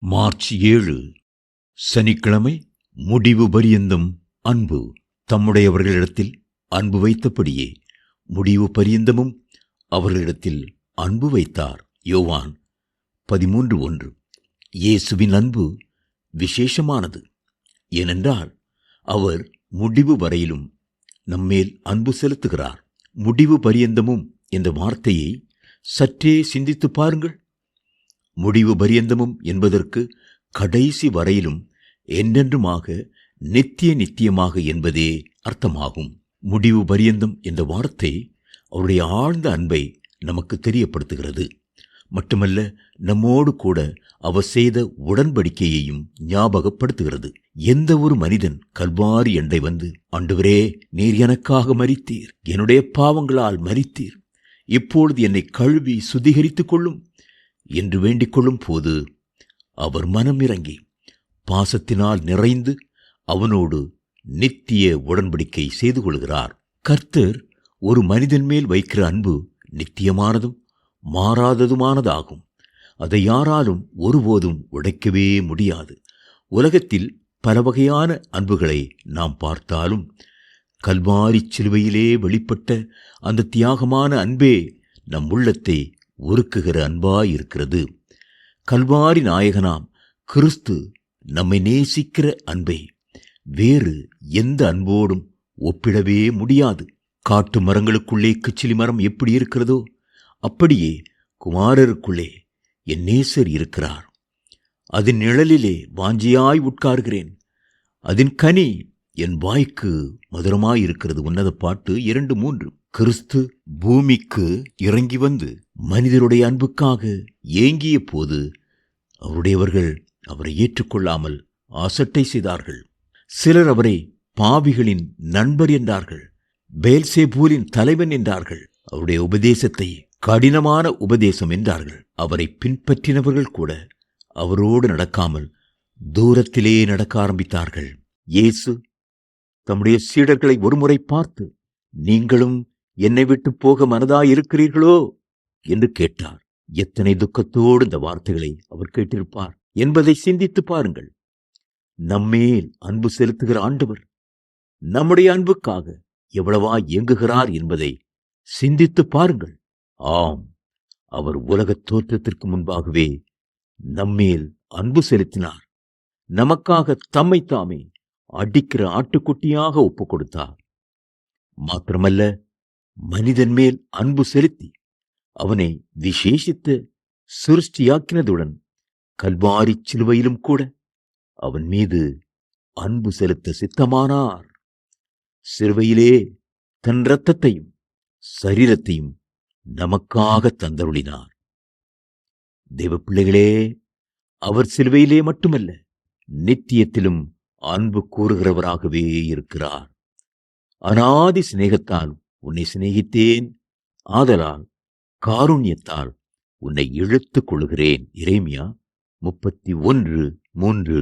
March 7 சனிக்கிழமை. முடிவு பரியந்தம் அன்பு. தம்முடையவர்களிடத்தில் அன்பு வைத்தபடியே முடிவு பரியந்தமும் அவர்களிடத்தில் அன்பு வைத்தார். யோவான் 13:1. இயேசுவின் அன்பு விசேஷமானது. ஏனென்றால் அவர் முடிவு வரையிலும் நம்மேல் அன்பு செலுத்துகிறார். முடிவு பரியந்தமும் என்ற வார்த்தையை சற்றே சிந்தித்து பாருங்கள். முடிவு பரியந்தமும் என்பதற்கு கடைசி வரையிலும் என்றென்றுமாக நித்தியமாக என்பதே அர்த்தமாகும். முடிவு பரியந்தம் என்ற வார்த்தை அவருடைய ஆழ்ந்த அன்பை நமக்கு தெரியப்படுத்துகிறது. மட்டுமல்ல, நம்மோடு கூட அவர் செய்த உடன்படிக்கையையும் ஞாபகப்படுத்துகிறது. எந்த ஒரு மனிதன் கல்வாரி எண்டை வந்து, ஆண்டவரே, நீர் எனக்காக மரித்தீர், என்னுடைய பாவங்களால் மரித்தீர், இப்பொழுது என்னை கழுவி சுத்திகரித்துக் கொள்ளும் என்று வேண்டிக் கொள்ளும் போது அவர் மனம் இறங்கி பாசத்தினால் நிறைந்து அவனோடு நித்திய உடன்படிக்கை செய்து கொள்கிறார். கர்த்தர் ஒரு மனிதன் மேல் வைக்கிற அன்பு நித்தியமானதும் மாறாததுமானதாகும். அதை யாராலும் ஒருபோதும் உடைக்கவே முடியாது. உலகத்தில் பல வகையான அன்புகளை நாம் பார்த்தாலும் கல்வாரி சிலுவையிலே வெளிப்பட்ட அந்த தியாகமான அன்பே நம் உள்ளத்தை உருக்குகிற அன்பாயிருக்கிறது. கல்வாரி நாயகனாம் கிறிஸ்து நம்மை நேசிக்கிற அன்பை வேறு எந்த அன்போடும் ஒப்பிடவே முடியாது. காட்டு மரங்களுக்குள்ளே கிச்சிலி மரம் எப்படி இருக்கிறதோ அப்படியே குமாரருக்குள்ளே என் நேசர் இருக்கிறார். அதன் நிழலிலே வாஞ்சியாய் உட்கார்கிறேன். அதன் கனி என் வாய்க்கு மதுரமாயிருக்கிறது. உன்னத பாட்டு 2:3. கிறிஸ்து பூமிக்கு இறங்கி வந்து மனிதருடைய அன்புக்காக ஏங்கிய போது அவருடையவர்கள் அவரை ஏற்றுக்கொள்ளாமல் ஆசட்டை செய்தார்கள். சிலர் அவரை பாவிகளின் நண்பர் என்றார்கள், பெயல்செபூலின் தலைவன் என்றார்கள். அவருடைய உபதேசத்தை கடினமான உபதேசம் என்றார்கள். அவரை பின்பற்றினவர்கள் கூட அவரோடு நடக்காமல் தூரத்திலே நடக்க ஆரம்பித்தார்கள். இயேசு தம்முடைய சீடர்களை ஒருமுறை பார்த்து, நீங்களும் என்னை விட்டு போக மனதாயிருக்கிறீர்களோ என்று கேட்டார். எத்தனை துக்கத்தோடு இந்த வார்த்தைகளை அவர் கேட்டிருப்பார் என்பதை சிந்தித்து பாருங்கள். நம்மேல் அன்பு செலுத்துகிற ஆண்டவர் நம்முடைய அன்புக்காக எவ்வளவா இயங்குகிறார் என்பதை சிந்தித்து பாருங்கள். ஆம், அவர் உலகத் தோற்றத்திற்கு முன்பாகவே நம்மேல் அன்பு செலுத்தினார். நமக்காக தம்மை தாமே அடிக்கிற ஆட்டுக்குட்டியாக ஒப்புக் கொடுத்தார். மாத்திரமல்ல, மனிதன் மேல் அன்பு செலுத்தி அவனை விசேஷித்த சிருஷ்டியாக்கினதுடன் கல்வாரி சிலுவையிலும் கூட அவன் மீது அன்பு செலுத்த சித்தமானார். சிலுவையிலே தன் இரத்தத்தையும் சரீரத்தையும் நமக்காக தந்தருளினார். தேவ பிள்ளைகளே, அவர் சிலுவையிலே மட்டுமல்ல, நித்தியத்திலும் அன்பு கூறுகிறவராகவே இருக்கிறார். அநாதி சிநேகத்தால் உன்னை சிநேகித்தேன், ஆதலால் காருண்யத்தால் உன்னை இழுத்துக் கொள்கிறேன். எரேமியா 31:3.